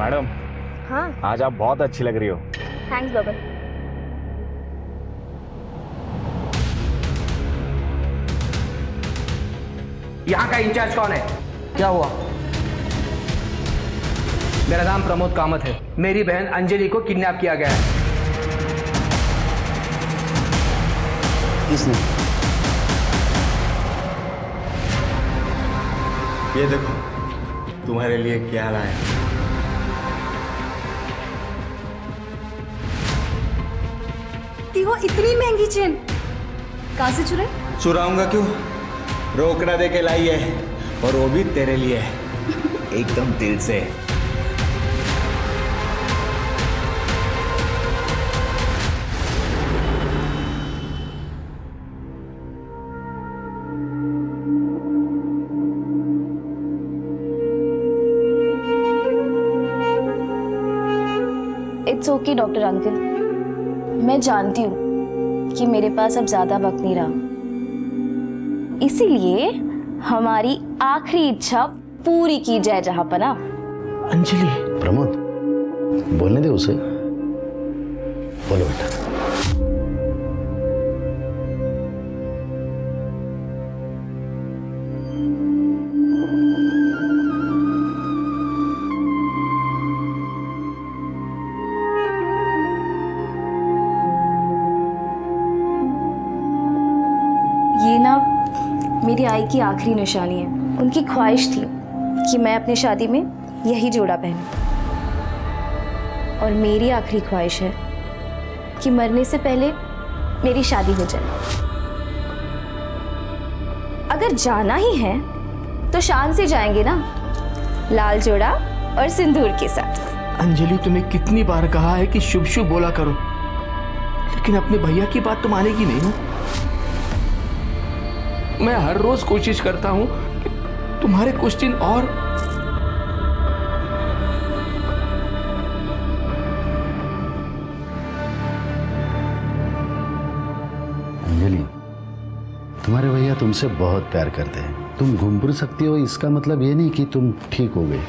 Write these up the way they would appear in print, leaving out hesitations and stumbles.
Madam, हाँ आज आप बहुत अच्छी लग रही हो। थैंक्स बबन। यहाँ का इंचार्ज कौन है? क्या हुआ? मेरा नाम प्रमोद कामत है। मेरी बहन अंजलि को किडनैप किया गया है। किसने? ये देखो तुम्हारे लिए क्या लाया। वो इतनी महंगी चेन कहाँ से चुराई? चुराऊंगा क्यों, रोकड़ा दे के लाई है, और वो भी तेरे लिए। एकदम दिल से। इट्स ओके डॉक्टर अंकल, मैं जानती हूँ कि मेरे पास अब ज्यादा वक्त नहीं रहा, इसीलिए हमारी आखिरी इच्छा पूरी की जाए जहांपना। अंजलि। प्रमोद, बोलने दे उसे। बोलो बेटा। ये ना मेरी आई की आखिरी निशानी है। उनकी ख्वाहिश थी कि मैं अपनी शादी में यही जोड़ा पहनूं, और मेरी आखिरी ख्वाहिश है कि मरने से पहले मेरी शादी हो जाए। अगर जाना ही है तो शान से जाएंगे ना, लाल जोड़ा और सिंदूर के साथ। अंजलि, तुम्हें कितनी बार कहा है कि शुभ शुभ बोला करो, लेकिन अपने भैया की बात तो मानेगी नहीं ना। मैं हर रोज कोशिश करता हूं कि तुम्हारे कुछ दिन और। अंजलि, तुम्हारे भैया तुमसे बहुत प्यार करते हैं। तुम घूम फिर सकती हो, इसका मतलब ये नहीं कि तुम ठीक हो गए।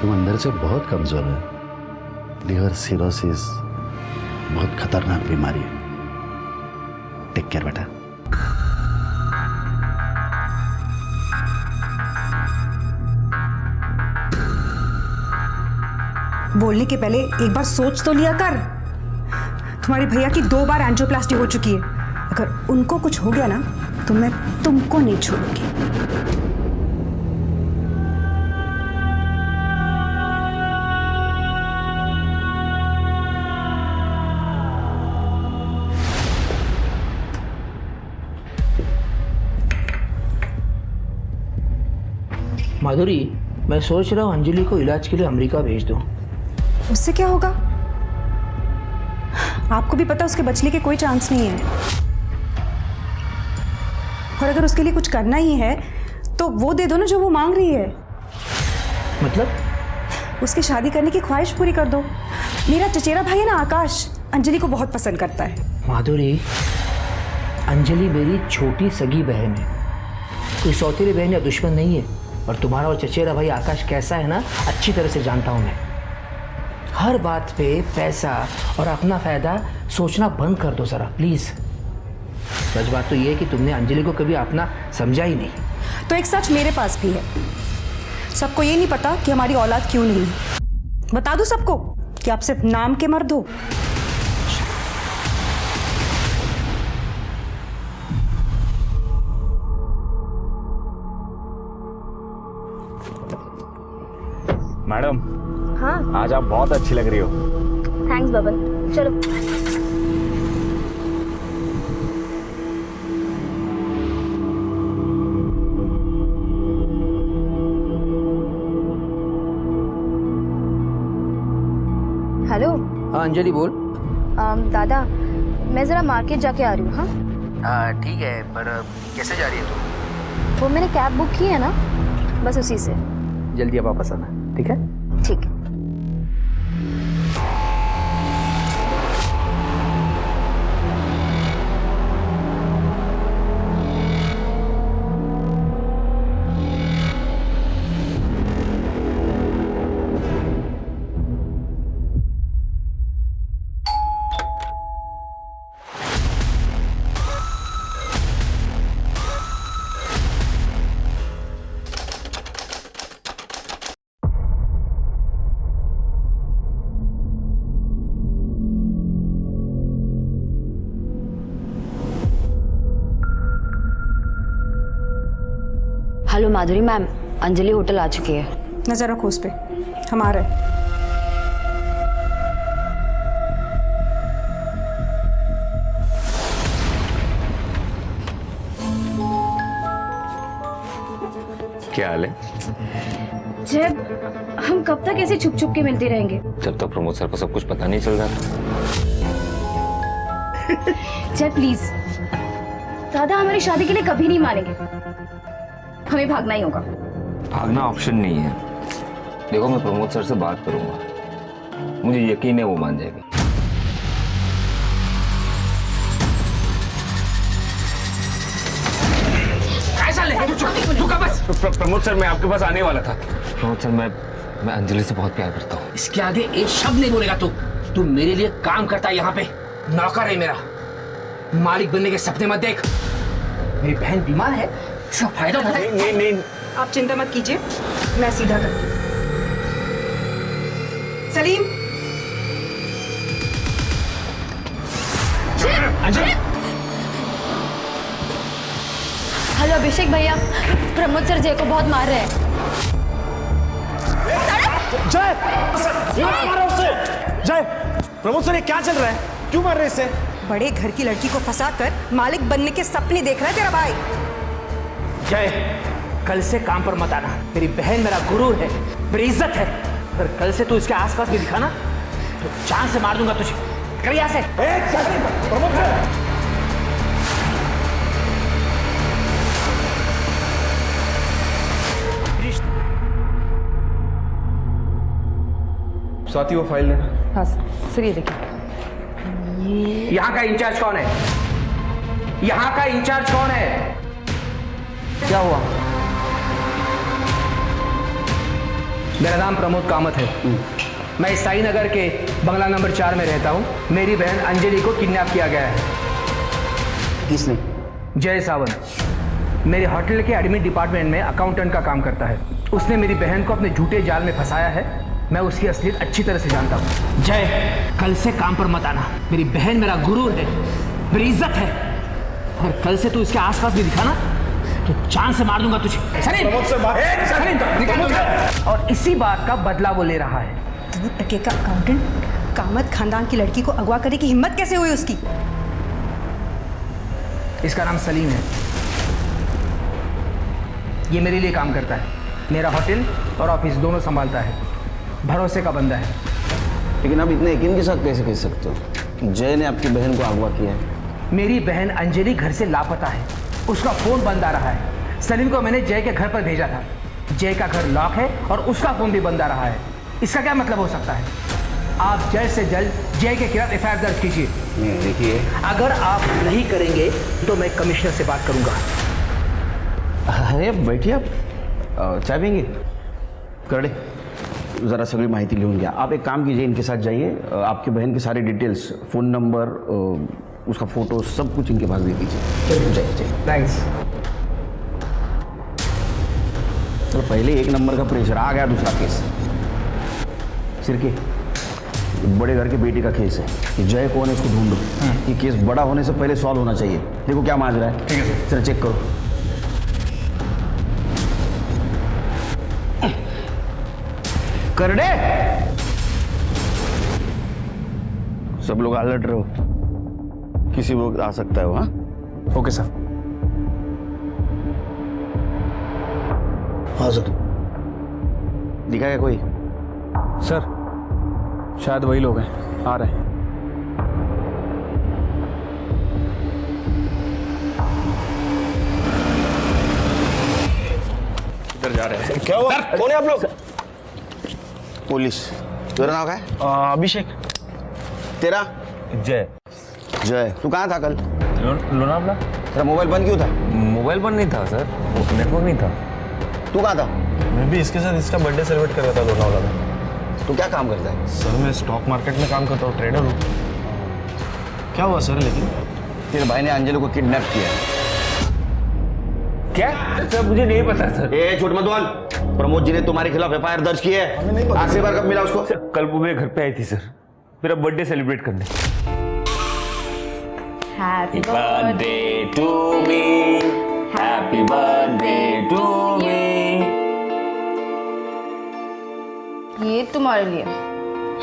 तुम अंदर से बहुत कमजोर है। लिवर सिरोसिस बहुत खतरनाक बीमारी है। टेक केयर बेटा। बोलने के पहले एक बार सोच तो लिया कर। तुम्हारे भैया की 2 बार एंजियोप्लास्टी हो चुकी है। अगर उनको कुछ हो गया ना तो मैं तुमको नहीं छोड़ूंगी। माधुरी, मैं सोच रहा हूँ अंजलि को इलाज के लिए अमेरिका भेज दूँ। उससे क्या होगा? आपको भी पता उसके बचने के कोई चांस नहीं है। और अगर उसके लिए कुछ करना ही है तो वो दे दो ना जो वो मांग रही है। मतलब? उसकी शादी करने की ख्वाहिश पूरी कर दो। मेरा चचेरा भाई है ना आकाश, अंजलि को बहुत पसंद करता है। माधुरी, अंजलि मेरी छोटी सगी बहन है, कोई सौतेली बहन या दुश्मन नहीं है। और तुम्हारा और चचेरा भाई आकाश कैसा है ना, अच्छी तरह से जानता हूँ मैं। हर बात पे पैसा और अपना फायदा सोचना बंद कर दो जरा प्लीज। सच बात तो ये है कि तुमने अंजलि को कभी अपना समझा ही नहीं। तो एक सच मेरे पास भी है। सबको ये नहीं पता कि हमारी औलाद क्यों नहीं। बता दो सबको कि आप सिर्फ नाम के मर्द हो। मैडम, हाँ आज आप बहुत अच्छी लग रही हो। थैंक्स बबन। चलो। हेलो। हाँ अंजलि बोल। दादा, मैं जरा मार्केट जाके आ रही हूँ। हाँ ठीक है, पर कैसे जा रही है तू? वो मैंने कैब बुक की है ना, बस उसी से। जल्दी अब वापस आना, ठीक है? ठीक है। माधुरी मैम, अंजलि होटल आ चुकी है। नजर रखो उस पे, हम आ रहे हैं। क्या हाल है? जय, हम कब तक ऐसे छुप छुप के मिलते रहेंगे? जब तक प्रमोद सर को सब कुछ पता नहीं चल रहा था। जय प्लीज, दादा हमारी शादी के लिए कभी नहीं मानेंगे, हमें भागना ही होगा। भागना ऑप्शन नहीं है। देखो, मैं प्रमोद सर से बात करूंगा, मुझे यकीन है वो मान जाएंगे। प्रमोद सर, मैं आपके पास आने वाला था। प्रमोद सर, मैं अंजलि से बहुत प्यार करता हूँ। इसके आगे एक शब्द नहीं बोलेगा तू मेरे लिए काम करता है यहाँ पे, नौकर है मेरा। मालिक बनने के सपने मत देख। मेरी बहन बीमार है, इसका फायदा उठा। नहीं, आप चिंता मत कीजिए, मैं सीधा करती हूँ। सलीम, हेलो अभिषेक भैया, प्रमोद सर जय को बहुत मार रहे हैं। जय, प्रमोद सर, ये क्या चल रहा है? क्यों मार रहे इससे? बड़े घर की लड़की को फंसाकर मालिक बनने के सपने देख रहा है तेरा भाई। जय, कल से काम पर मत आना। मेरी बहन मेरा गुरु है, मेरी इज्जत है। अगर कल से तू इसके आसपास भी दिखा ना तो जान से मार दूंगा तुझे। कर यहाँ से। प्रमोद सर, स्वाति, वो फाइल लेना। हाँ सर, ये देखिए। यहाँ का इंचार्ज कौन है? यहाँ का इंचार्ज कौन है? क्या हुआ? मेरा नाम प्रमोद कामत है। मैं साई नगर के बंगला नंबर 4 में रहता हूँ। मेरी बहन अंजलि को किडनैप किया गया है। किसने? जय सावंत मेरे होटल के एडमिन डिपार्टमेंट में अकाउंटेंट का काम करता है। उसने मेरी बहन को अपने झूठे जाल में फंसाया है। मैं उसकी असलियत अच्छी तरह से जानता हूँ। जय, कल से काम पर मत आना। मेरी बहन मेरा गुरु है, मेरी इज्जत है। और कल से तू इसके आसपास भी दिखा ना तो जान से मार दूंगा तुझे। और इसी बात का बदला वो ले रहा है। 2 टके का अकाउंटेंट कामत खानदान की लड़की को अगवा करने की हिम्मत कैसे हुई उसकी? इसका नाम सलीम है। ये मेरे लिए काम करता है, मेरा होटल और ऑफिस दोनों संभालता है। भरोसे का बंदा है। लेकिन आप इतने यकीन के साथ कैसे कह सकते हो कि जय ने आपकी बहन को अगवा किया है? मेरी बहन अंजलि घर से लापता है, उसका फोन बंद आ रहा है। सलीम को मैंने जय के घर पर भेजा था। जय का घर लॉक है और उसका फोन भी बंद आ रहा है। इसका क्या मतलब हो सकता है? आप जल्द से जल्द जय के खिलाफ FIR दर्ज कीजिए। देखिए, अगर आप नहीं करेंगे तो मैं कमिश्नर से बात करूंगा। अरे बैठिए, आप चाय पिएंगे? करड़े, ज़रा सगळी माहिती लिहून घ्या। आप एक काम कीजिए, इनके साथ जाइए, आपकी बहन की सारी डिटेल्स, फ़ोन नंबर, उसका फ़ोटो, सब कुछ इनके पास दे दीजिए। जाइए। थैंक्स। चलो, पहले 1 नंबर का प्रेशर आ गया, दूसरा केस सिरके बड़े घर के बेटी का केस है कि जय कौन है इसको ढूंढो। ये केस बड़ा होने से पहले सॉल्व होना चाहिए। देखो क्या मांग रहा है। ठीक है सर, चेक करो। करड़े, सब लोग अलर्ट रहो, किसी वक्त आ सकता है वो। हाँ, ओके सर। हाँ सर। दिखा क्या कोई? सर, शायद वही लोग हैं, आ रहे हैं। इधर जा रहे हैं। क्या हुआ? कौन है आप लोग? पुलिस। तेरा नाम क्या है? अभिषेक। तेरा? जय। जय, तू कहाँ था कल? लोनावला। तेरा मोबाइल बंद क्यों था? मोबाइल बंद नहीं था सर, नेटवर्क नहीं था। तू कहाँ था? मैं भी इसके साथ इसका बर्थडे सेलिब्रेट कर रहा था लोनावला में। तू क्या काम करता है? सर, मैं स्टॉक मार्केट में काम करता हूँ, ट्रेडर हूँ। क्या हुआ सर? लेकिन तेरे भाई ने अंजलि को किडनैप किया है। क्या सर? मुझे नहीं पता सर। ए झूठ मत बोल। प्रमोद जी ने तुम्हारे खिलाफ FIR दर्ज की है। आखिरी बार कब मिला उसको? कल वो मेरे घर पे आई थी सर, मेरा बर्थडे सेलिब्रेट करने। Happy birthday to me, happy birthday to me. तुम्हारे लिए।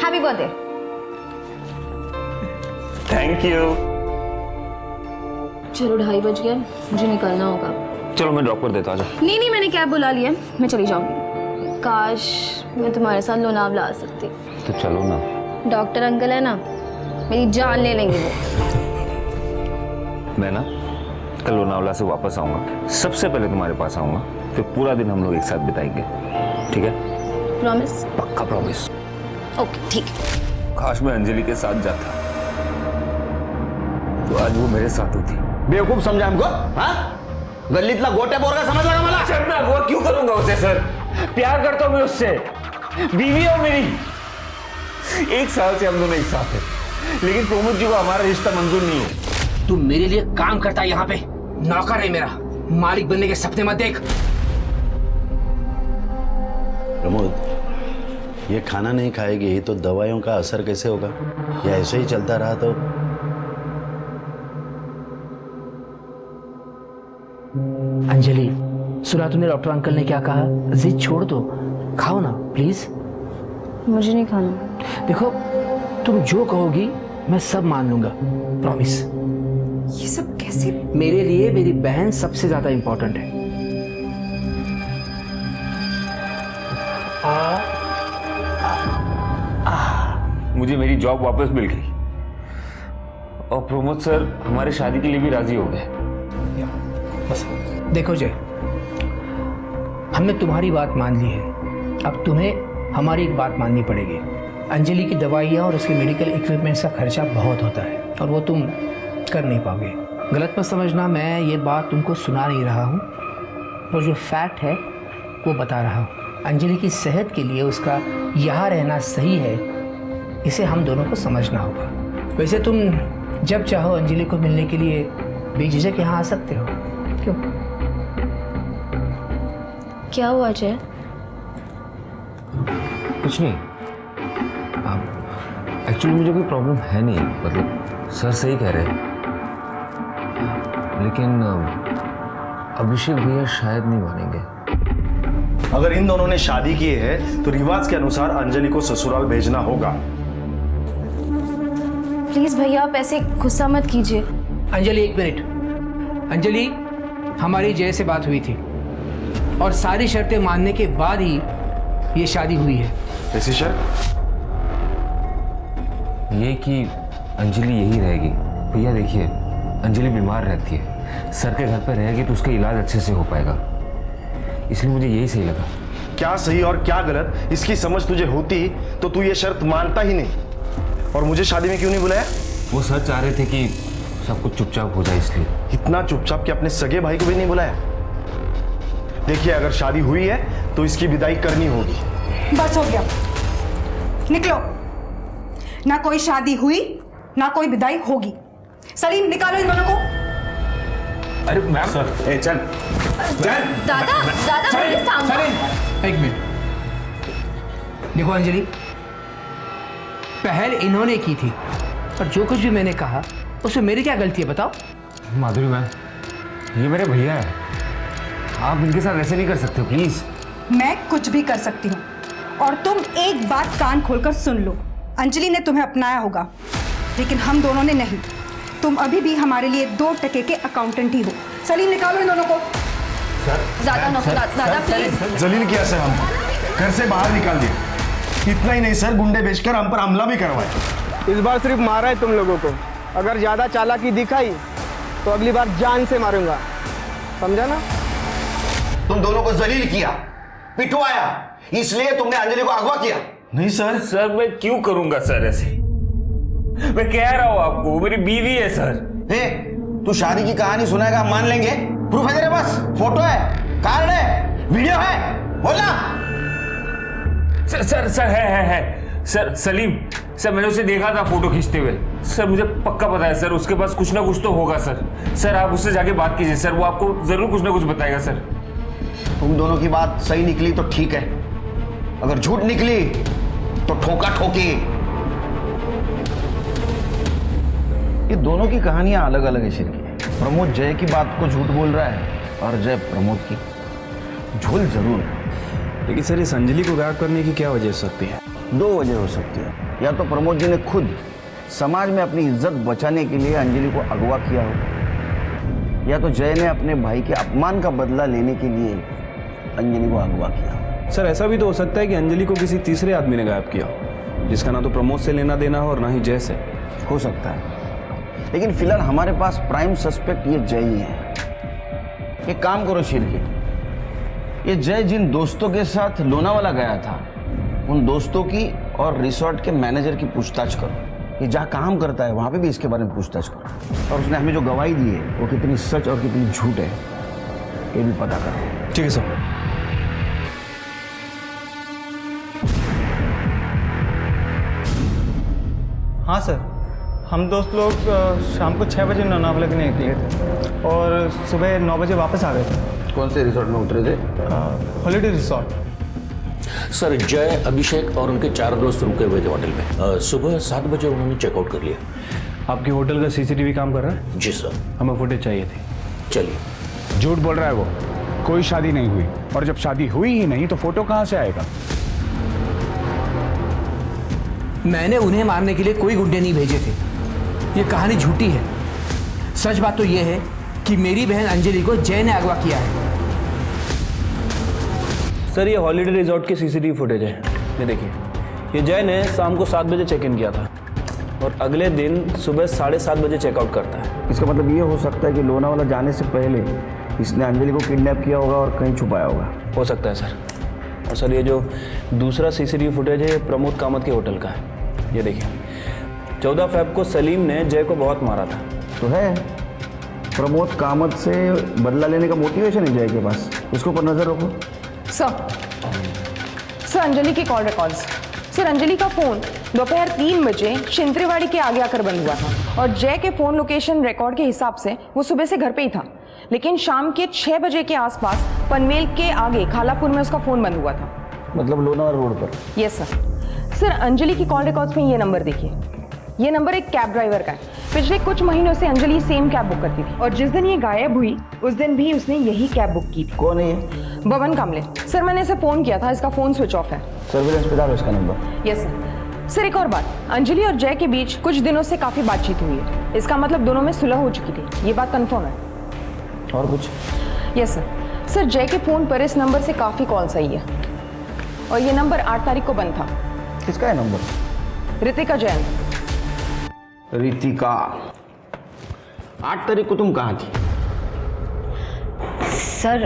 Happy birthday. Thank you. चलो 2:30 बज गया, मुझे निकलना होगा। चलो मैं ड्रॉप कर देता हूँ, आजा। नहीं, मैंने कैब बुला लिया, मैं चली जाऊंगी। काश मैं तुम्हारे साथ लोनावला आ सकती। तो चलो ना। डॉक्टर अंकल है ना, मेरी जान ले लेंगे वो। मैं ना कल लोनावला से वापस आऊंगा, सबसे पहले तुम्हारे पास आऊंगा, फिर पूरा दिन हम लोग एक साथ बिताएंगे, ठीक है? प्रॉमिस? पक्का प्रॉमिस। ओके ठीक है। काश मैं अंजलि के साथ जाता तो आज वो मेरे साथ होती। बेवकूफ समझा हमको? हाँ, गल्लीतला गोट्या बोरगा समजला का मला? सर मैं अगवा क्यों करूंगा उसे सर? प्यार करता हूं मैं उससे, बीवी है मेरी। 1 साल से हम दोनों एक साथ हैं, लेकिन प्रमोद जी को हमारा रिश्ता मंजूर नहीं है। तू मेरे लिए काम करता है यहाँ पे, नौकर है मेरा, मालिक बनने के सपने मत देख। प्रमोद, ये खाना नहीं खाएगी तो दवाइयों का असर कैसे होगा? या ऐसे ही चलता रहा तो? अंजलि, सुना तुमने डॉक्टर अंकल ने क्या कहा? जिद छोड़ दो, खाओ ना प्लीज। मुझे नहीं खाना। देखो, तुम जो कहोगी मैं सब मान लूंगा, प्रॉमिस। ये सब कैसे? मेरे लिए मेरी बहन सबसे ज्यादा इंपॉर्टेंट है। मुझे मेरी जॉब वापस मिल गई और प्रमोद सर हमारी शादी के लिए भी राजी हो गए। बस देखो जय, हमने तुम्हारी बात मान ली है, अब तुम्हें हमारी एक बात माननी पड़ेगी। अंजलि की दवाइयाँ और उसके मेडिकल इक्विपमेंट्स का खर्चा बहुत होता है और वो तुम कर नहीं पाओगे। गलत मत समझना, मैं ये बात तुमको सुना नहीं रहा हूँ, और जो फैक्ट है वो बता रहा हूँ। अंजलि की सेहत के लिए उसका यहाँ रहना सही है, इसे हम दोनों को समझना होगा। वैसे तुम जब चाहो अंजलि को मिलने के लिए बेझिझक यहाँ आ सकते हो। क्यों? क्या हुआ जय? कुछ नहीं, एक्चुअली मुझे कोई प्रॉब्लम है नहीं, मतलब सर सही कह रहे हैं, लेकिन अभिषेक भैया शायद नहीं मानेंगे। अगर इन दोनों ने शादी की है तो रिवाज के अनुसार अंजलि को ससुराल भेजना होगा। प्लीज भैया आप ऐसे गुस्सा मत कीजिए। अंजलि एक मिनट। अंजलि, हमारी जय से बात हुई थी और सारी शर्तें मानने के बाद ही ये शादी हुई है। ऐसी शर्त? ये कि अंजलि यही रहेगी। भैया देखिए, अंजलि बीमार रहती है, सर के घर पर रहेगी तो उसका इलाज अच्छे से हो पाएगा, इसलिए मुझे यही सही लगा। क्या सही और क्या गलत इसकी समझ तुझे होती तो तू ये शर्त मानता ही नहीं। और मुझे शादी में क्यों नहीं बुलाया? वो सर चाह रहे थे कि सब कुछ चुपचाप हो जाए, इसलिए। इतना चुपचाप कि अपने सगे भाई को भी नहीं बुलाया? देखिए, अगर शादी हुई है तो इसकी विदाई करनी होगी। बस हो गया, निकलो। ना कोई शादी हुई ना कोई विदाई होगी। सलीम, निकालो इन दोनों को। अरे मैम सर, चल चल। दादा प्लीज थाम। एक मिनट, देखो अंजलि, पहल इन्होंने की थी और जो कुछ भी मैंने कहा उसमें मेरी क्या गलती है बताओ? माधुरी मैम, ये मेरे भैया है, आप इनके साथ ऐसे नहीं कर सकते प्लीज। मैं कुछ भी कर सकती हूँ, और तुम एक बात कान खोलकर सुन लो। अंजलि ने तुम्हें अपनाया होगा, लेकिन हम दोनों ने नहीं। तुम अभी भी हमारे लिए 2 टके के अकाउंटेंट ही हो। सलीम, निकालो इन दोनों को। दादा प्लीज। जलील किया सर, हम घर से बाहर निकाल दिए। इतना ही नहीं सर, गुंडे बेचकर हम पर हमला भी करवाए। इस बार सिर्फ मारा है तुम लोगों को, अगर ज्यादा चालाकी दिखाई तो अगली बार जान से मारूंगा, समझा ना? तुम दोनों को जलील किया, पिटवाया, इसलिए तुमने अंजलि को अगवा किया। नहीं सर। सर मैं क्यों करूंगा सर ऐसे? मैं कह रहा हूं आपको, वो मेरी बीवी है सर। ए, तू शादी की कहानी सुनाएगा, हम मान लेंगे। प्रूफ है तेरे पास? फोटो है, कार्ड है, वीडियो है, बोलना। सर है सर। सलीम सर, मैंने उसे देखा था फोटो खींचते हुए। सर मुझे पक्का पता है सर, उसके पास कुछ ना कुछ तो होगा सर। सर आप उससे जाके बात कीजिए सर, वो आपको जरूर कुछ ना कुछ बताएगा सर। तुम दोनों की बात सही निकली तो ठीक है, अगर झूठ निकली तो ठोका ठोकी। ये दोनों की कहानियां अलग अलग है शिरकी। प्रमोद जय की बात को झूठ बोल रहा है और जय प्रमोद की। झोल जरूर है, लेकिन सर इस अंजलि को गायब करने की क्या वजह हो सकती है? दो वजह हो सकती है। या तो प्रमोद जी ने खुद समाज में अपनी इज्जत बचाने के लिए अंजलि को अगवा किया हो, या तो जय ने अपने भाई के अपमान का बदला लेने के लिए अंजलि को अगवा किया। सर ऐसा भी तो हो सकता है कि अंजलि को किसी तीसरे आदमी ने गायब किया हो, जिसका ना तो प्रमोद से लेना देना हो और ना ही जय से। हो सकता है, लेकिन फिलहाल हमारे पास प्राइम सस्पेक्ट ये जय ही है। एक काम करो शिरके, ये जय जिन दोस्तों के साथ लोनावाला गया था उन दोस्तों की और रिसोर्ट के मैनेजर की पूछताछ करो। ये जहाँ काम करता है वहाँ पे भी इसके बारे में पूछताछ करो, और उसने हमें जो गवाही दी है वो कितनी सच और कितनी झूठ है ये भी पता करो। ठीक है सर। हाँ सर, हम दोस्त लोग शाम को 6 बजे लोनावाला के लिए निकले थे और सुबह 9 बजे वापस आ गए थे। कौन से रिसोर्ट में उतरे थे? Holiday resort. सर जय, अभिषेक और उनके 4 दोस्त रुके हुए थे होटल में। सुबह 7 बजे उन्होंने चेकआउट कर लिया। आपके होटल का सीसीटीवी काम कर रहा है? जी सर। हमें फुटेज चाहिए थी। चलिए। झूठ बोल रहा है वो, कोई शादी नहीं हुई, और जब शादी हुई ही नहीं तो फोटो कहाँ से आएगा? मैंने उन्हें मारने के लिए कोई गुंडे नहीं भेजे थे। ये कहानी झूठी है। सच बात तो ये है कि मेरी बहन अंजलि को जय ने अगवा किया है। सर ये हॉलीडे रिजॉर्ट की सीसीटीवी फुटेज है, ये देखिए। ये जय ने शाम को 7 बजे चेक इन किया था और अगले दिन सुबह 7:30 बजे चेकआउट करता है। इसका मतलब ये हो सकता है कि लोनावाला जाने से पहले इसने अंजलि को किडनैप किया होगा और कहीं छुपाया होगा। हो सकता है सर। और सर ये जो दूसरा सीसीटीवी फुटेज है ये प्रमोद कामत के होटल का है, ये देखिए। 14 फ़रवरी को सलीम ने जय को बहुत मारा था। तो है, प्रमोद कामत से बदला लेने का मोटिवेशन है जय के पास। उसके ऊपर नजर रखो। सर अंजलि के कॉल रिकॉर्ड्स। सर अंजलि का फोन दोपहर 3 बजे शिंत्रेवाड़ी के आगे आकर बंद हुआ था और जय के फोन लोकेशन रिकॉर्ड के हिसाब से वो सुबह से घर पे ही था, लेकिन शाम के 6 बजे के आसपास पनवेल के आगे खालापुर में उसका फोन बंद हुआ था। मतलब लोनावाला रोड पर? Yes sir. सर अंजलि की कॉल रिकॉर्ड्स में ये नंबर देखिए। ये नंबर एक कैब ड्राइवर का है। पिछले कुछ महीनों से अंजलि सेम कैब बुक करती थी और जिस दिन ये गायब हुई उस दिन भी उसने यही कैब बुक की थी। कौन है ये? बबन कामले। सर मैंने इसे फोन किया था, इसका फोन स्विच ऑफ है। सर्विलेंस पे डालो इसका नंबर। Yes sir. सर एक और बात, अंजलि और जय के बीच कुछ दिनों से काफी बातचीत हुई है। इसका मतलब दोनों में सुलह हो चुकी थी, ये बात कंफर्म है। और कुछ? Yes sir. सर जय के फोन पर इस नंबर से काफी कॉल्स आई है और ये नंबर 8 तारीख को बंद था। किसका है नंबर? रितिका जैन। रितिका, 8 तारीख को तुम कहाँ थी? सर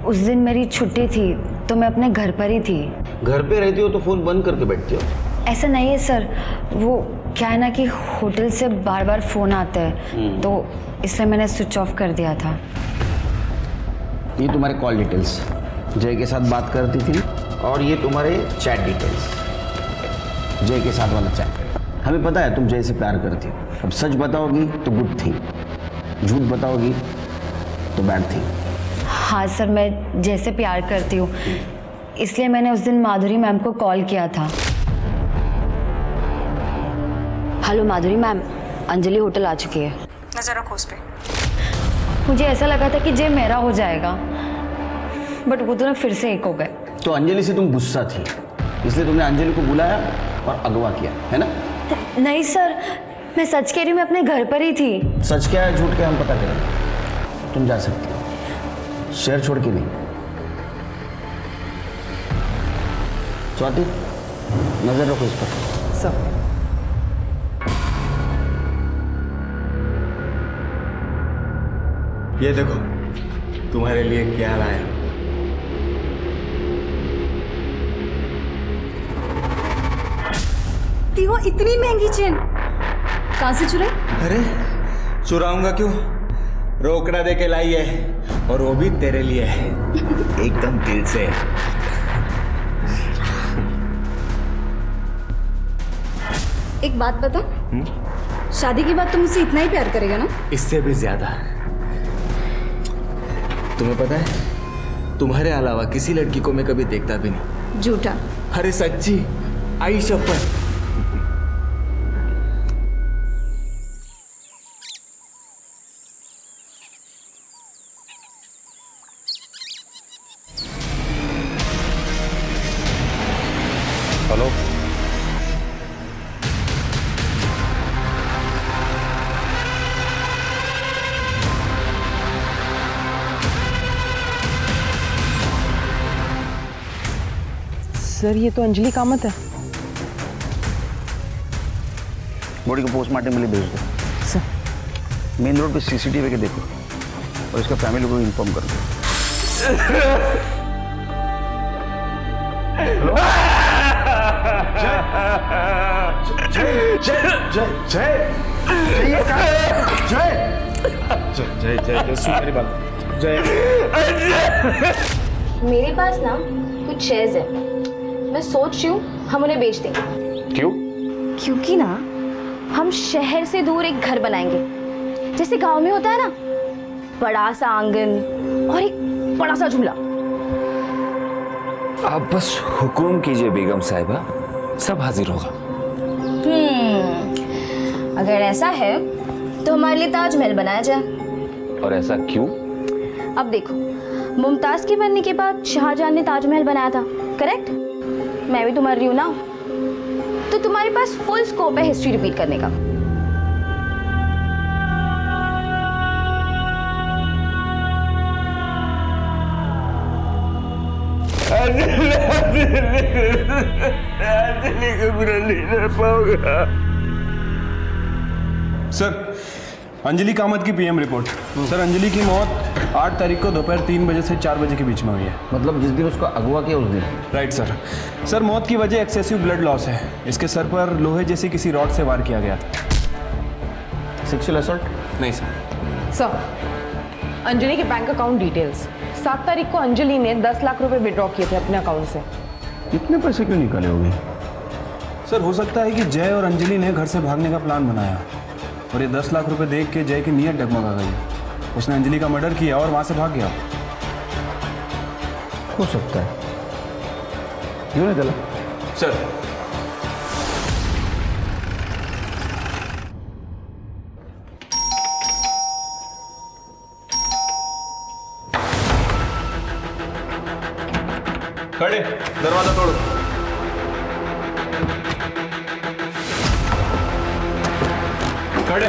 उस दिन मेरी छुट्टी थी तो मैं अपने घर पर ही थी। घर पे रहती हो तो फोन बंद करके बैठती हो? ऐसा नहीं है सर, वो क्या है ना कि होटल से बार बार फोन आते हैं तो इसलिए मैंने स्विच ऑफ कर दिया था। ये तुम्हारे कॉल डिटेल्स, जय के साथ बात करती थी, और ये तुम्हारे चैट डिटेल्स, जय के साथ वाला चैट। हमें पता है तुम जय से प्यार करती हो। अब सच बताओगी तो गुड थी, झूठ बताओगी तो बैड थी। हाँ सर, मैं जय से प्यार करती हूँ, इसलिए मैंने उस दिन माधुरी मैम को कॉल किया था। हेलो माधुरी मैम, अंजलि होटल आ चुकी है। नजर रखो उस पे। मुझे ऐसा लगा था कि जय मेरा हो जाएगा, बट वो दोनों फिर से एक हो गए। तो अंजलि से तुम गुस्सा थी, इसलिए तुमने अंजलि को बुलाया और अगवा किया, है ना? नहीं सर, मैं सच कह रही हूँ, मैं अपने घर पर ही थी। सच क्या है झूठ क्या हम पता करें। तुम जा सकती हो, शहर छोड़ के नहीं। स्वाति, नजर रखो इस पर। सब ये देखो तुम्हारे लिए क्या लाया। वो इतनी महंगी चेन कहाँ से चुराई? अरे चुराऊंगा क्यों, रोकड़ा दे के लाई है, और वो भी तेरे लिए है, एकदम दिल से। एक बात बता, शादी के बाद तुम मुझसे इतना ही प्यार करेगा ना? इससे भी ज्यादा। तुम्हें पता है तुम्हारे अलावा किसी लड़की को मैं कभी देखता भी नहीं। झूठा। अरे सच्ची, आई शपथ। हेलो सर ये तो अंजलि कामत है। बॉडी को पोस्टमार्टम के लिए भेज दो। सर मेन रोड पे सीसीटीवी के देखो और इसका फैमिली को इन्फॉर्म कर दो। जय जय जय जय जय जय जय सुन मेरी बात। जय मेरे पास ना कुछ शेयर्स है, मैं सोच रही हूँ हम उन्हें बेच देंगे। क्यों? क्योंकि ना हम शहर से दूर एक घर बनाएंगे, जैसे गांव में होता है ना, बड़ा सा आंगन और एक बड़ा सा झूला। आप बस हुकुम कीजिए बेगम साहिबा, सब हाजिर होगा। अगर ऐसा है तो हमारे लिए ताजमहल बनाया जाए। और ऐसा क्यों? अब देखो, मुमताज के बनने के बाद शाहजहां ने ताजमहल बनाया था, करेक्ट? मैं भी तो मर रही हूं ना, तो तुम्हारे पास फुल स्कोप है हिस्ट्री रिपीट करने का। अंजलि को बुरा नहीं रह पाऊंगा। सर अंजलि कामत की पीएम रिपोर्ट। सर अंजलि की मौत 8 तारीख को दोपहर 3 बजे से 4 बजे के बीच में हुई है। मतलब जिस दिन उसको अगवा किया उस दिन? Right sir. सर मौत की वजह एक्सेसिव ब्लड लॉस है। इसके सर पर लोहे जैसी किसी रॉड से वार किया गया था। Sexual assault? नहीं सर। सर अंजलि के बैंक अकाउंट डिटेल्स, 7 तारीख को अंजलि ने 10 लाख रुपए विड्रॉ किए थे अपने अकाउंट से। इतने पैसे क्यों निकाले होंगे? सर हो सकता है कि जय और अंजलि ने घर से भागने का प्लान बनाया और ये 10 लाख रुपए देख के जय की नीयत डगमगा गई। उसने अंजलि का मर्डर किया और वहां से भाग गया। हो सकता है। क्यों नहीं चला? सर खड़े, दरवाजा तोड़ो। खड़े,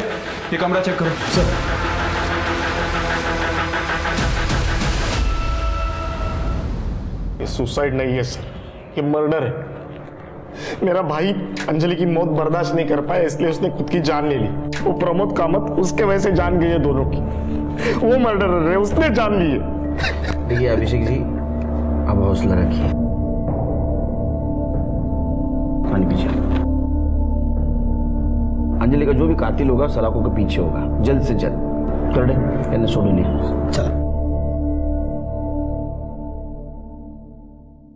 ये कमरा चेक करो। सर ये सुसाइड नहीं है सर, ये मर्डर है। मेरा भाई अंजलि की मौत बर्दाश्त नहीं कर पाया, इसलिए उसने खुद की जान ले ली। वो प्रमोद कामत उसके वजह से जान गई है दोनों की। वो मर्डरर है, उसने जान ली है। देखिए अभिषेक जी, अब हौसला रखिए। पानी पीछे। अंजलि का जो भी कातिल होगा सलाखों के पीछे होगा, जल्द से जल्द। कर दे, मैंने सोडू लिया। चल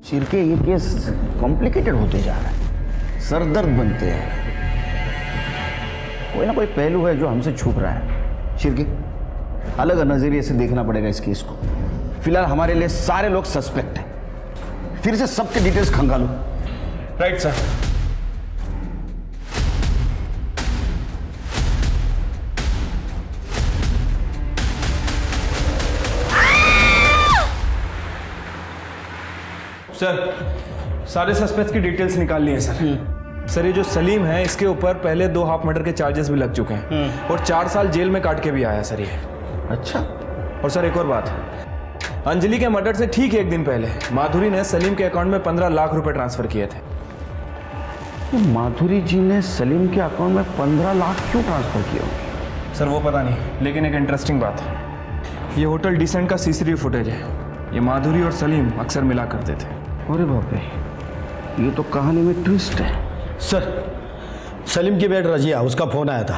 शिरके, ये केस कॉम्प्लिकेटेड होते जा रहा है, सरदर्द बनते हैं। कोई ना कोई पहलू है जो हमसे छुप रहा है। शिरके, अलग नजरिए से देखना पड़ेगा इस केस को। फिलहाल हमारे लिए सारे लोग सस्पेक्ट हैं। फिर से सबके डिटेल्स खंगालो। Right sir. सर सारे सस्पेक्ट्स की डिटेल्स निकाल लिए सर। सर ये जो सलीम है, इसके ऊपर पहले 2 हाफ मर्डर के चार्जेस भी लग चुके हैं और 4 साल जेल में काट के भी आया सर ये। अच्छा। और सर एक और बात, अंजलि के मर्डर से ठीक 1 दिन पहले माधुरी ने सलीम के अकाउंट में 15 लाख रुपए ट्रांसफर किए थे। तो माधुरी जी ने सलीम के अकाउंट में 15 लाख क्यों ट्रांसफर किए? सर वो पता नहीं, लेकिन एक इंटरेस्टिंग बात है, ये होटल डिसेंट का सीसीटीवी फुटेज है। ये माधुरी और सलीम अक्सर मिला करते थे। अरे बाप रे, ये तो कहानी में ट्विस्ट है। सर सलीम की बेट रजिया, उसका फोन आया था।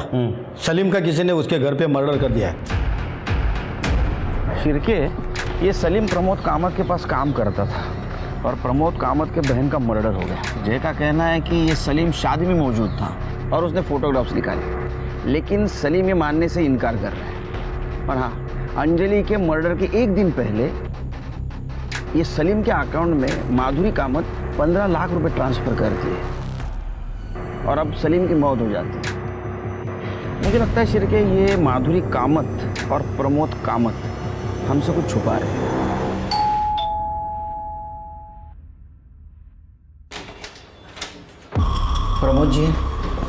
सलीम का किसी ने उसके घर पे मर्डर कर दिया है। शिरके, ये सलीम प्रमोद कामत के पास काम करता था और प्रमोद कामत के बहन का मर्डर हो गया। जय का कहना है कि ये सलीम शादी में मौजूद था और उसने फोटोग्राफ्स निकाले, लेकिन सलीम ये मानने से इनकार कर रहा है। और हाँ, अंजलि के मर्डर के 1 दिन पहले ये सलीम के अकाउंट में माधुरी कामत 15 लाख रुपए ट्रांसफर कर दिए और अब सलीम की मौत हो जाती है। मुझे लगता है शिरके, ये माधुरी कामत और प्रमोद कामत हमसे कुछ छुपा रहे हैं। प्रमोद जी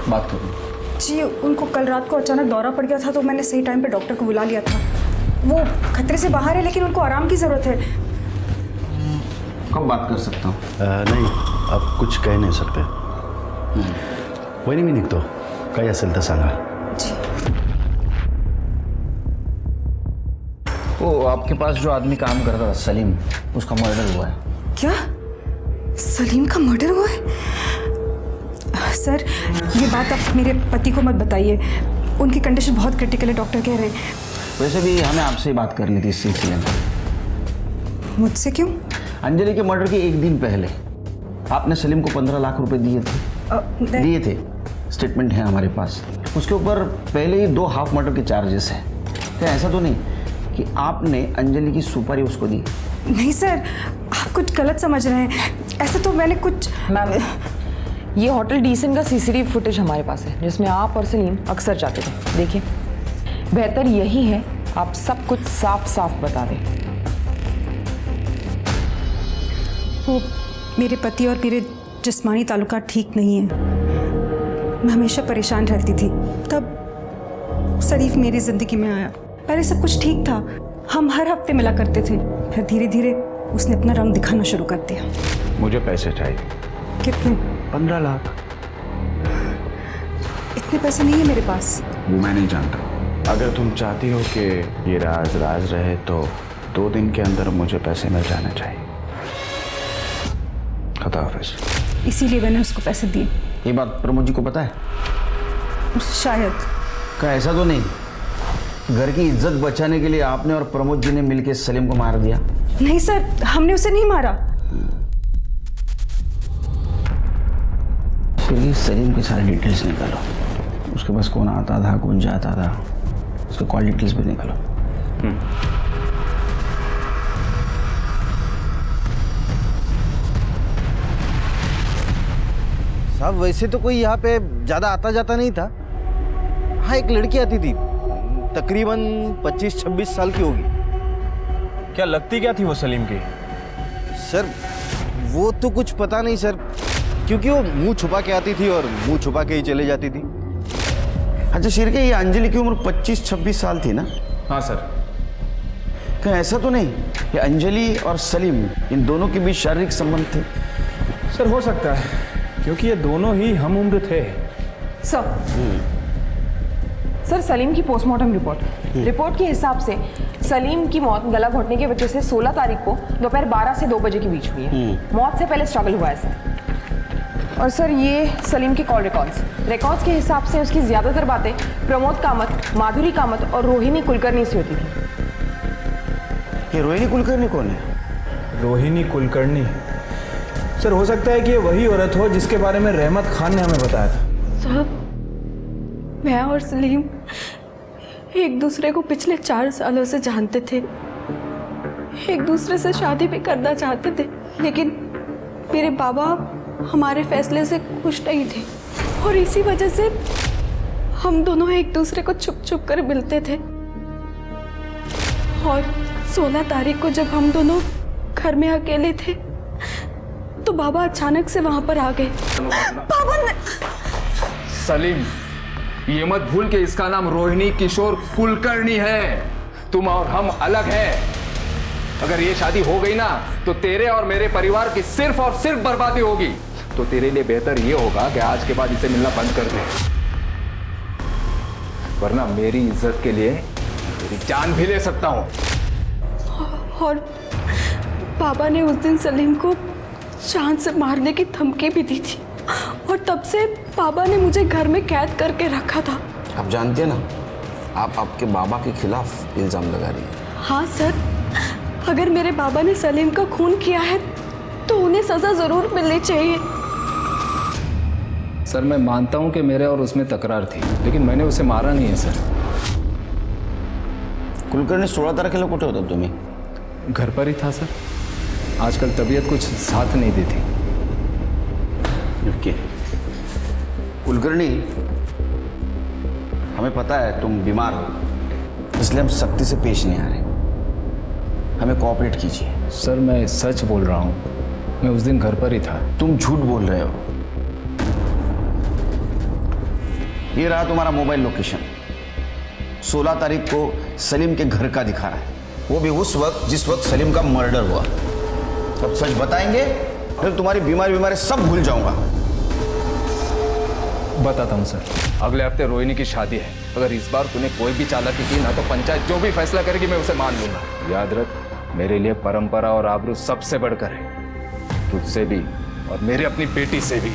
बात करो। जी उनको कल रात को अचानक दौरा पड़ गया था, तो मैंने सही टाइम पे डॉक्टर को बुला लिया था। वो खतरे से बाहर है, लेकिन उनको आराम की ज़रूरत है। कब बात कर सकता हूँ? नाही अब कुछ कह नहीं सकते. वहिनी मी निघतो. काही असेल तर सांगा. वो आपके पास जो आदमी काम करता था सलीम, उसका मर्डर हुआ है. क्या सलीम का मर्डर हुआ है? सर ये बात आप मेरे पति को मत बताइए. उनकी कंडीशन बहुत क्रिटिकल है, डॉक्टर कह रहे हैं. वैसे भी हमें आपसे ही बात करनी थी इस सिलसिले में. मुझसे क्यों? अंजलि के मर्डर के एक दिन पहले आपने सलीम को 15 लाख रुपए दिए थे. स्टेटमेंट है हमारे पास. उसके ऊपर पहले ही 2 हाफ मर्डर के चार्जेस हैं. क्या ऐसा तो नहीं कि आपने अंजलि की सुपारी उसको दी? नहीं सर, आप कुछ गलत समझ रहे हैं. ऐसा तो मैंने कुछ. मैम, ये होटल डीसेंट का सीसीटीवी फुटेज हमारे पास है जिसमें आप और सलीम अक्सर जाते थे. देखिए, बेहतर यही है आप सब कुछ साफ साफ बता दें. वो मेरे पति और मेरे जिस्मानी ताल्लुकात ठीक नहीं है. मैं हमेशा परेशान रहती थी. तब शरीफ मेरी ज़िंदगी में आया. पहले सब कुछ ठीक था, हम हर हफ्ते मिला करते थे. फिर धीरे धीरे उसने अपना रंग दिखाना शुरू कर दिया. मुझे पैसे चाहिए. कितने? 15 लाख. इतने पैसे नहीं है मेरे पास. वो मैं नहीं जानता. अगर तुम चाहती हो कि ये राज राज रहे तो 2 दिन के अंदर मुझे पैसे मिल जाने चाहिए. खुदा हाफिज. इसीलिए मैंने उसको पैसे दिए. ये बात प्रमोद जी को पता है? शायद. क्या ऐसा तो नहीं घर की इज्जत बचाने के लिए आपने और प्रमोद जी ने मिलकर सलीम को मार दिया? नहीं सर, हमने उसे नहीं मारा. फिर सलीम की सारी डिटेल्स निकालो. उसके पास कौन आता था, कौन जाता था, उसके कॉल डिटेल्स भी निकालो. साहब वैसे तो कोई यहाँ पे ज़्यादा आता जाता नहीं था. हाँ, एक लड़की आती थी, तकरीबन 25-26 साल की होगी. क्या लगती क्या थी वो सलीम की? सर वो तो कुछ पता नहीं सर, क्योंकि वो मुंह छुपा के आती थी और मुंह छुपा के ही चले जाती थी. अच्छा शिरके, ये अंजलि की उम्र 25-26 साल थी ना? हाँ सर. क्या ऐसा तो नहीं कि अंजलि और सलीम इन दोनों के बीच शारीरिक संबंध थे? सर हो सकता है, क्योंकि ये दोनों ही हम उम्र थे. सर सलीम की पोस्टमार्टम रिपोर्ट के हिसाब से सलीम की मौत गला घोटने की वजह से 16 तारीख को दोपहर 12 से 2 बजे के बीच हुई है. मौत से पहले स्ट्रगल हुआ है सर. और सर ये सलीम के कॉल रिकॉर्ड्स के हिसाब से उसकी ज़्यादातर बातें प्रमोद कामत, माधुरी कामत और रोहिणी कुलकर्णी से होती थी. ये रोहिणी कुलकर्णी कौन है? रोहिणी कुलकर्णी सर हो सकता है कि ये वही औरत हो जिसके बारे में रहमत खान ने हमें बताया था. साहब, मैं और सलीम एक दूसरे को पिछले 4 सालों से जानते थे. एक दूसरे से शादी भी करना चाहते थे, लेकिन मेरे बाबा हमारे फैसले से खुश नहीं थे और इसी वजह से हम दोनों एक दूसरे को छुप छुप कर मिलते थे. और 16 तारीख को जब हम दोनों घर में अकेले थे तो बाबा अचानक से वहां पर आ गए. बाबा ने... सलीम, ये मत भूल के इसका नाम रोहिणी किशोर कुलकर्णी है. तुम और हम अलग हैं. अगर ये शादी हो गई ना तो तेरे और मेरे परिवार की सिर्फ और सिर्फ बर्बादी होगी. तो तेरे लिए बेहतर ये होगा कि आज के बाद इसे मिलना बंद कर दे, वरना मेरी इज्जत के लिए तेरी जान भी ले सकता हूं. और बाबा ने उस दिन सलीम को जान से मारने की धमकी भी दी थी और तब से बाबा ने मुझे घर में कैद करके रखा था. आप जानते हैं ना, आप आपके बाबा के खिलाफ इल्जाम लगा रही हैं. हाँ सर, अगर मेरे बाबा ने सलीम का खून किया है तो उन्हें सजा जरूर मिलनी चाहिए. सर मैं मानता हूं कि मेरे और उसमें तकरार थी, लेकिन मैंने उसे मारा नहीं है सर. कुलकर्णी 16 तारखेला कुठे होता तुम्ही? घर पर ही था सर. आजकल तबीयत कुछ साथ नहीं देती. ओके कुलकर्णी, हमें पता है तुम बीमार हो, इसलिए हम सख्ती से पेश नहीं आ रहे. हमें कोऑपरेट कीजिए. सर मैं सच बोल रहा हूँ, मैं उस दिन घर पर ही था. तुम झूठ बोल रहे हो. ये रहा तुम्हारा मोबाइल लोकेशन. 16 तारीख को सलीम के घर का दिखा रहा है, वो भी उस वक्त जिस वक्त सलीम का मर्डर हुआ. अब सच बताएंगे फिर तुम्हारी बीमारी सब भूल जाऊंगा। बताता हूँ सर, अगले हफ्ते रोहिणी की शादी है। अगर इस बार तूने कोई भी चालाकी की ना तो पंचायत जो भी फैसला करेगी मैं उसे मान लूंगा। याद रख, मेरे लिए परंपरा और आबरू सबसे बढ़कर है, तुझसे भी और मेरी अपनी बेटी से भी।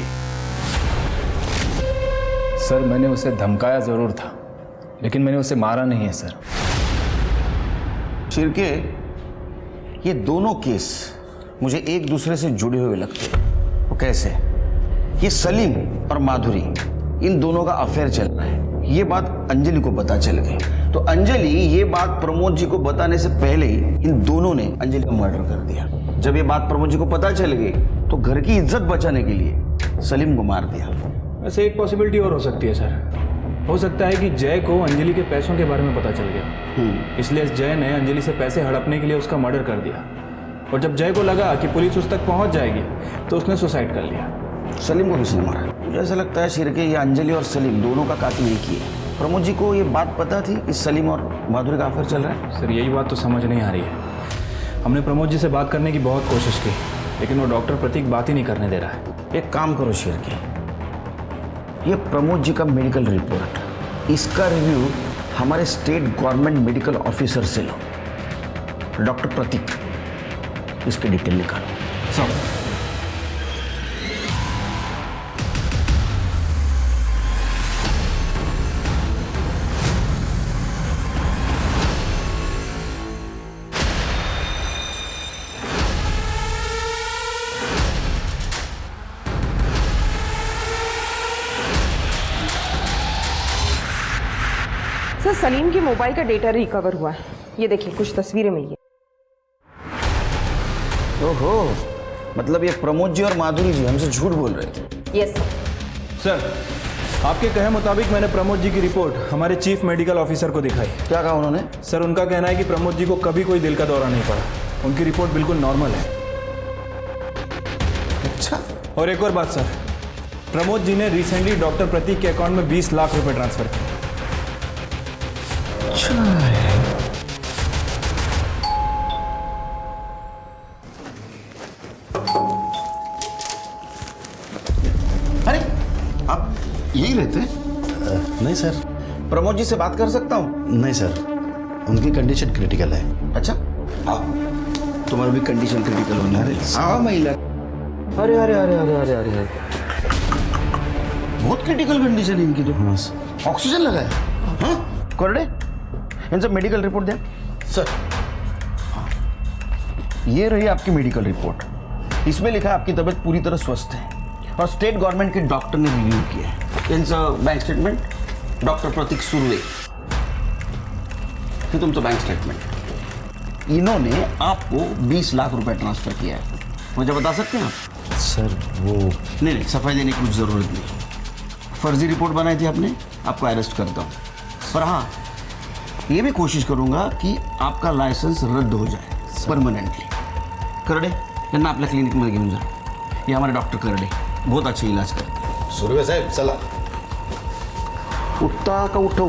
सर मैंने उसे धमकाया जरूर था, लेकिन मैंने उसे मारा नहीं है सर। शिरके, ये दोनों केस मुझे एक दूसरे से जुड़े हुए लगते हैं। वो कैसे? ये सलीम और माधुरी, इन दोनों का अफेयर चल रहा है। ये बात अंजलि को पता चल गई, तो अंजलि ये बात प्रमोद जी को बताने से पहले ही इन दोनों ने अंजलि का मर्डर कर दिया। जब ये बात प्रमोद जी को पता चल गई तो घर की इज्जत बचाने के लिए सलीम को मार दिया। वैसे एक पॉसिबिलिटी और हो सकती है सर। हो सकता है कि जय को अंजलि के पैसों के बारे में पता चल गया, इसलिए जय ने अंजलि से पैसे हड़पने के लिए उसका मर्डर कर दिया। और जब जय को लगा कि पुलिस उस तक पहुंच जाएगी तो उसने सुसाइड कर लिया। सलीम को किसने मारा? मुझे ऐसा लगता है शिरके, ये अंजलि और सलीम दोनों का कातिल एक ही है। प्रमोद जी को ये बात पता थी कि सलीम और माधुरी का अफेयर चल रहा है? सर यही बात तो समझ नहीं आ रही है। हमने प्रमोद जी से बात करने की बहुत कोशिश की, लेकिन वो डॉक्टर प्रतीक बात ही नहीं करने दे रहा है। एक काम करो शिरके, ये प्रमोद जी का मेडिकल रिपोर्ट, इसका रिव्यू हमारे स्टेट गवर्नमेंट मेडिकल ऑफिसर से लो। डॉक्टर प्रतीक, इसके डिटेल निकालो सब। सर सलीम के मोबाइल का डेटा रिकवर हुआ है, ये देखिए कुछ तस्वीरें मिली है। ओहो, मतलब ये प्रमोद जी और माधुरी जी हमसे झूठ बोल रहे थे। यस सर, आपके कहे मुताबिक मैंने प्रमोद जी की रिपोर्ट हमारे चीफ मेडिकल ऑफिसर को दिखाई। क्या कहा उन्होंने? सर उनका कहना है कि प्रमोद जी को कभी कोई दिल का दौरा नहीं पड़ा, उनकी रिपोर्ट बिल्कुल नॉर्मल है। अच्छा। और एक और बात सर, प्रमोद जी ने रिसेंटली डॉक्टर प्रतीक के अकाउंट में 20 लाख रुपए ट्रांसफर किए। अरे आप यही रहते हैं? नहीं सर। प्रमोद जी से बात कर सकता हूँ? नहीं सर, उनकी कंडीशन क्रिटिकल है। अच्छा, आओ, तुम्हारी भी कंडीशन क्रिटिकल होना है। आओ महिला। अरे अरे अरे अरे अरे अरे, बहुत क्रिटिकल कंडीशन है इनकी तो। ऑक्सीजन लगा है। हाँ कोरडे, इनसे मेडिकल रिपोर्ट दें। सर ये रही आपकी मेडिकल रिपोर्ट, इसमें लिखा है आपकी तबीयत पूरी तरह स्वस्थ है और स्टेट गवर्नमेंट के डॉक्टर ने रिव्यू किया है। इनका बैंक स्टेटमेंट, डॉक्टर प्रतीक सुर्वे, फिर तुमचा बैंक स्टेटमेंट। इन्होंने आपको 20 लाख रुपए ट्रांसफर किया है। मुझे बता सकते हैं आप? सर वो नहीं, सफाई देने की कुछ जरूरत नहीं। फर्जी रिपोर्ट बनाई थी आपने, आपको अरेस्ट करता हूँ। पर हाँ, ये भी कोशिश करूंगा कि आपका लाइसेंस रद्द हो जाए परमानेंटली। करडे, यांना आपल्या क्लिनिकमध्ये घेऊन जा। ये हमारे डॉक्टर करडे बहुत अच्छे इलाज करते हैं। सुर्वे साहेब चला। उठता का उठो।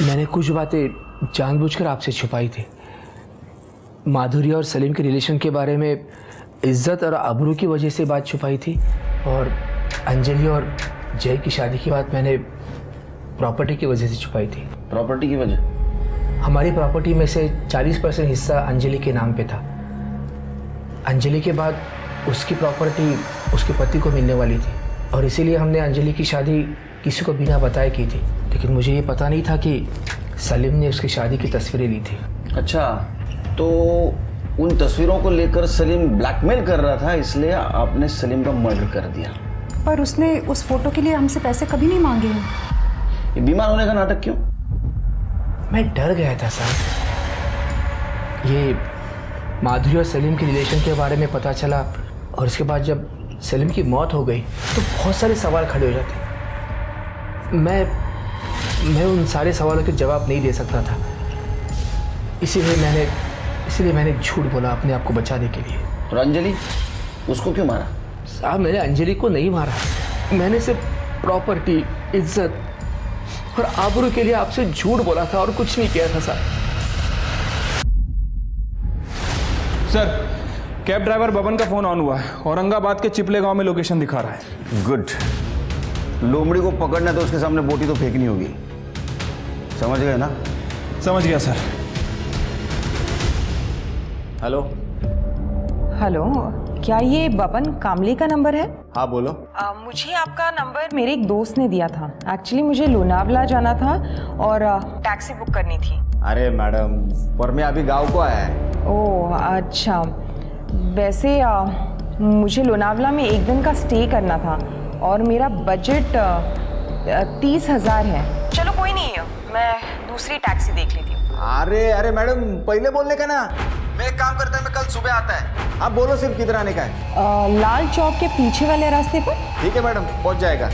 मैंने कुछ बातें जानबूझकर आपसे छुपाई थी। माधुरी और सलीम के रिलेशन के बारे में इज्जत और आबरू की वजह से बात छुपाई थी, और अंजलि और जय की शादी की बात मैंने प्रॉपर्टी की वजह से छुपाई थी। प्रॉपर्टी की वजह? हमारी प्रॉपर्टी में से 40% हिस्सा अंजलि के नाम पे था। अंजलि के बाद उसकी प्रॉपर्टी उसके पति को मिलने वाली थी, और इसीलिए हमने अंजलि की शादी किसी को बिना बताए की थी। लेकिन मुझे ये पता नहीं था कि सलीम ने उसकी शादी की तस्वीरें ली थी। अच्छा, तो उन तस्वीरों को लेकर सलीम ब्लैकमेल कर रहा था, इसलिए आपने सलीम का मर्डर कर दिया। पर उसने उस फोटो के लिए हमसे पैसे कभी नहीं मांगे हैं। ये बीमार होने का नाटक क्यों? मैं डर गया था साहब। ये माधुरी और सलीम के रिलेशन के बारे में पता चला, और इसके बाद जब सलीम की मौत हो गई तो बहुत सारे सवाल खड़े हो जाते। मैं उन सारे सवालों के जवाब नहीं दे सकता था, इसीलिए मैंने झूठ बोला अपने आप को बचाने के लिए। और अंजलि, उसको क्यों मारा? साहब मैंने अंजलि को नहीं मारा, मैंने सिर्फ प्रॉपर्टी, इज्जत और आबरू के लिए आपसे झूठ बोला था और कुछ नहीं किया था साहब। सर कैब ड्राइवर बबन का फोन ऑन हुआ है, औरंगाबाद के चिपले गांव में लोकेशन दिखा रहा है। गुड। लोमड़ी को पकड़ना तो उसके सामने बोटी तो फेंकनी होगी, समझ गए ना? समझ गया सर। हेलो हेलो, क्या ये बबन कामली का नंबर है? हाँ बोलो। मुझे आपका नंबर मेरे एक दोस्त ने दिया था। एक्चुअली मुझे लोनावला जाना था और टैक्सी बुक करनी थी। अरे मैडम, पर मैं अभी गांव को आया है। ओह अच्छा, वैसे मुझे लोनावला में एक दिन का स्टे करना था और मेरा बजट 30,000 है। चलो कोई नहीं, मैं दूसरी टैक्सी देख लेती हूँ। अरे मैडम, पहले बोलने का ना। मैं एक काम करता है, मैं कल सुबह आता है। आप बोलो सिर्फ किधर आने का है। लाल चौक के पीछे वाले रास्ते पर। ठीक है मैडम, पहुंच जाएगा।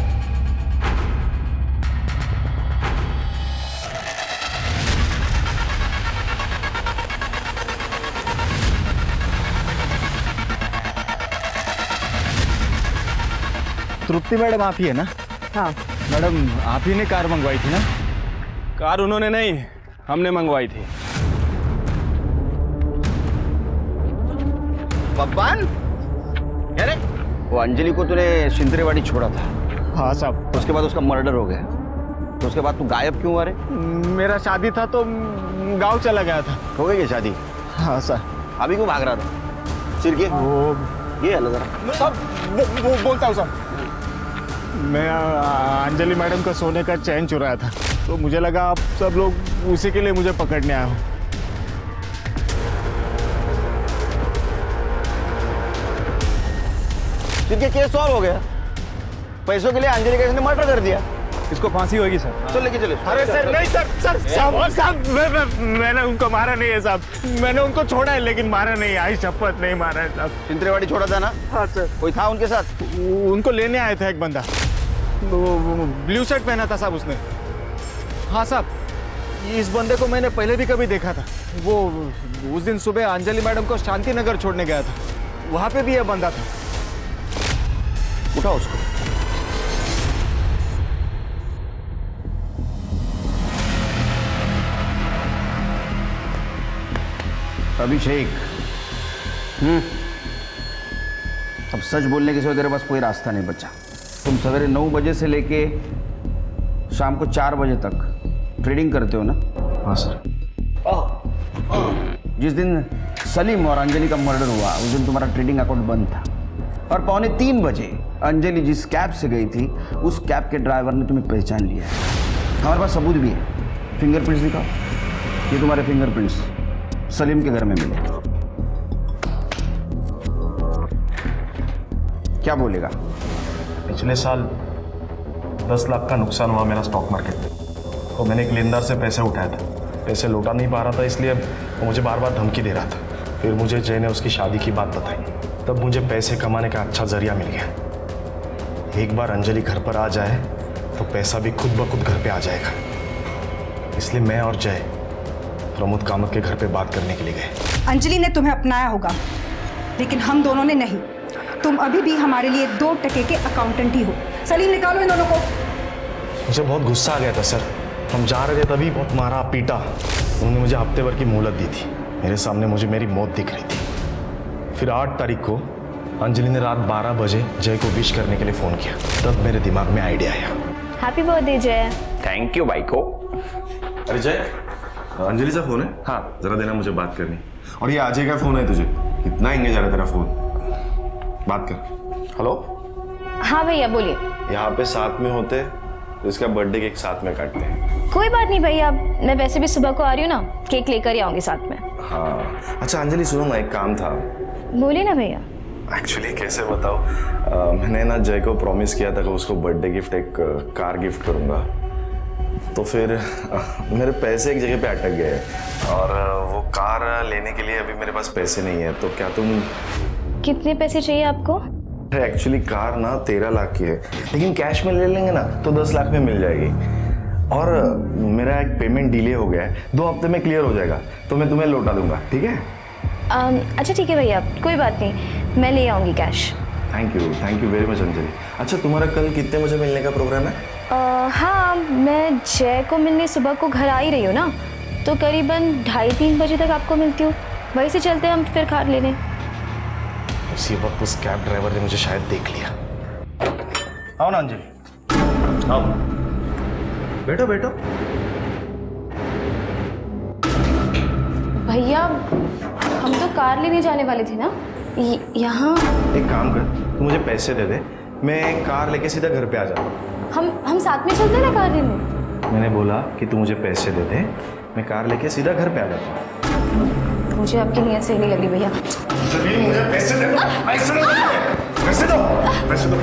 तृप्ति मैडम आप ही है ना? हाँ मैडम, आप ही ने कार मंगवाई थी ना? कार उन्होंने नहीं, हमने मंगवाई थी। बब्बान, अरे वो अंजलि को तूने शिंतरेवाड़ी छोड़ा था। हाँ साहब। उसके बाद उसका मर्डर हो गया, तो उसके बाद तू गायब क्यों हुआ रे? मेरा शादी था तो गांव चला गया था। हो गई क्या शादी? हाँ सर। अभी क्यों भाग रहा था? सिर के वो ये है जरा। सब बोलता हूँ साहब। मैं अंजलि मैडम का सोने का चैन चुराया था, तो मुझे लगा आप सब लोग उसी के लिए मुझे पकड़ने आए हो। जिनके केस सॉल्व हो गया, पैसों के लिए अंजलि का इसने मर्डर कर दिया। इसको फांसी होगी सर। चल लेके चले। अरे सर नहीं सर, साहब मैंने उनको मारा नहीं है साहब। मैंने उनको छोड़ा है लेकिन मारा नहीं, आई शपथ नहीं मारा है साहब। शिंतरेवाड़ी छोड़ा था ना? हाँ सर। कोई था उनके साथ? उनको लेने आया था एक बंदा, ब्लू शर्ट पहना था साहब उसने। हाँ साहब, इस बंदे को मैंने पहले भी कभी देखा था। वो उस दिन सुबह अंजलि मैडम को शांति नगर छोड़ने गया था, वहां पे भी यह बंदा था। उठाओ उसको। अभिषेक, अब सच बोलने के सिवा तेरे पास कोई रास्ता नहीं बचा। तुम सवेरे 9 बजे से लेके शाम को 4 बजे तक ट्रेडिंग करते हो ना? हाँ सर। जिस दिन सलीम और अंजलि का मर्डर हुआ उस दिन तुम्हारा ट्रेडिंग अकाउंट बंद था, और 2:45 बजे अंजलि जिस कैब से गई थी उस कैब के ड्राइवर ने तुम्हें पहचान लिया है। हमारे पास सबूत भी है, फिंगरप्रिंट्स दिखाओ। ये तुम्हारे फिंगरप्रिंट्स सलीम के घर में मिले। क्या बोलेगा? पिछले साल 10 लाख का नुकसान हुआ मेरा स्टॉक मार्केट में, तो मैंने एक लेनदार से पैसे उठाया था। पैसे लौटा नहीं पा रहा था, इसलिए वो मुझे बार बार धमकी दे रहा था। फिर मुझे जय ने उसकी शादी की बात बताई, तब मुझे पैसे कमाने का अच्छा जरिया मिल गया। एक बार अंजलि घर पर आ जाए तो पैसा भी खुद ब खुद घर पे आ जाएगा। इसलिए मैं और जय प्रमोद कामत के घर पे बात करने के लिए गए। अंजलि ने तुम्हें अपनाया होगा, लेकिन हम दोनों ने नहीं। तुम अभी भी हमारे लिए 2 टके के अकाउंटेंट ही हो। सलीम, निकालो इन दोनों को। मुझे बहुत गुस्सा आ गया था सर। हम जा रहे थे तभी बहुत मारा पीटा। उन्होंने मुझे हफ्ते भर की मोहलत दी थी। मेरे सामने मुझे मेरी मौत दिख रही थी। फिर 8 तारीख को अंजलि ने रात 12 बजे जय को विश करने के लिए फ़ोन किया। तब मेरे दिमाग में आइडिया आया। हैप्पी बर्थडे जय। थैंक यू भाई को। अरे जय, अंजलि सा फोन है? हाँ, जरा देना, मुझे बात करनी। और ये अजय का फोन है तुझे? कितना एंगेज आ रहा है तेरा फोन? बात कर। हेलो। हाँ भैया बोलिए। यहाँ पे साथ में होते तो इसका बर्थडे केक साथ में काटते हैं। कोई बात नहीं भैया, मैं वैसे भी सुबह को आ रही हूँ ना, केक लेकर ही आऊंगी साथ में। हाँ अच्छा अंजलि, सुनो ना, एक काम था। बोलिए ना भैया। एक्चुअली कैसे बताओ, मैंने ना जय को प्रॉमिस किया था कि उसको बर्थडे गिफ्ट एक कार गिफ्ट करूँगा। तो फिर मेरे पैसे एक जगह पे अटक गए, और वो कार लेने के लिए अभी मेरे पास पैसे नहीं है। तो क्या तुम... कितने पैसे चाहिए आपको? एक्चुअली कार ना 13 लाख की है, लेकिन कैश में ले लेंगे ना तो 10 लाख में मिल जाएगी। और मेरा एक पेमेंट डिले हो गया है, 2 हफ्ते में क्लियर हो जाएगा, तो मैं तुम्हें लौटा दूंगा, ठीक है? अच्छा ठीक है भैया, कोई बात नहीं, मैं ले आऊँगी cash. Thank you very much Anjali. अच्छा, तुम्हारा कल कितने बजे मिलने का प्रोग्राम है? हाँ, मैं जय को मिलने सुबह को घर आ ही रही हूँ ना, तो करीबन 2:30-3 बजे तक आपको मिलती हूँ। वहीं से चलते हम फिर कार लेने। इसी वक्त उस कैब ड्राइवर ने मुझे शायद देख लिया। आओ ना अंजलि, आओ, बैठो बैठो। भैया हम तो कार लेने जाने वाले थे ना, यहाँ। एक काम कर, तू मुझे पैसे दे दे, मैं कार लेके सीधा घर पे आ जाता हूँ। हम साथ में चलते ना कार लेने। मैंने बोला कि तू मुझे पैसे दे दे, मैं कार लेके सीधा घर पे आ जाता हूँ। मुझे आपकी नीयत सही नहीं लग रही भैया। जमीन मुझे पैसे दे दो, पैसे दो, पैसे दो, पैसे दो।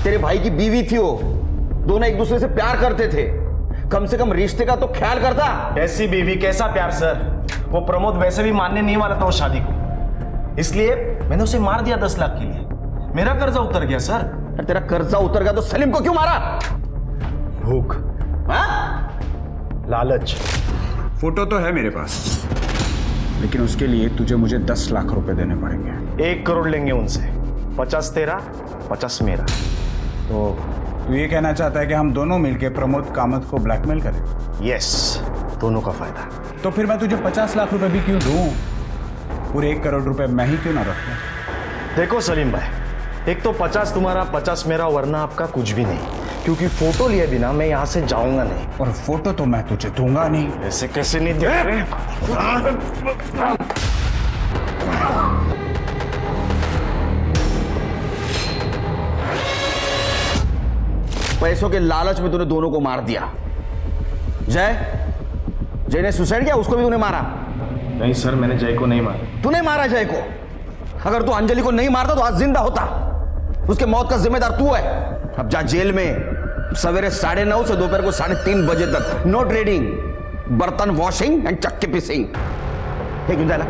तेरे भाई की बीवी थी वो, दोनों एक दूसरे से प्यार करते थे, कम से कम रिश्ते का तो ख्याल करता। ऐसी बीवी कैसा प्यार सर, वो प्रमोद वैसे भी मानने नहीं वाला था वो शादी को, इसलिए मैंने उसे मार दिया 10 लाख के लिए। मेरा कर्जा उतर गया सर। अरे तेरा कर्जा उतर गया तो सलीम को क्यों मारा? भूख, लालच। फोटो तो है मेरे पास, लेकिन उसके लिए तुझे मुझे 10 लाख रुपए देने पड़ेंगे। 1 करोड़ लेंगे उनसे, 50 तेरा, 50 मेरा। तो तू ये कहना चाहता है कि हम दोनों मिलकर प्रमोद कामत को ब्लैकमेल करें? यस, दोनों का फायदा। तो फिर मैं तुझे 50 लाख रुपए भी क्यों दूं? पूरे 1 करोड़ रुपए मैं ही क्यों ना रखूं? देखो सलीम भाई, एक तो 50 तुम्हारा, 50 मेरा, वरना आपका कुछ भी नहीं, क्योंकि फोटो लिए बिना मैं यहाँ से जाऊंगा नहीं। और फोटो तो मैं तुझे दूंगा नहीं। ऐसे कैसे नहीं दे रहे? पैसों के लालच में तूने दोनों को मार दिया। जय ने सुसाइड किया, उसको भी तूने मारा? नहीं सर, मैंने जय को नहीं मारा। तूने मारा जय को? अगर तू अंजलि को नहीं मारता तो आज जिंदा होता। उसके मौत का जिम्मेदार तू है। अब जा जेल में सवेरे 9:30 से दोपहर को 3:30 बजे तक। नो ट्रेडिंग, बर्तन वॉशिंग एंड चक्के पिसिंग। एक मिनट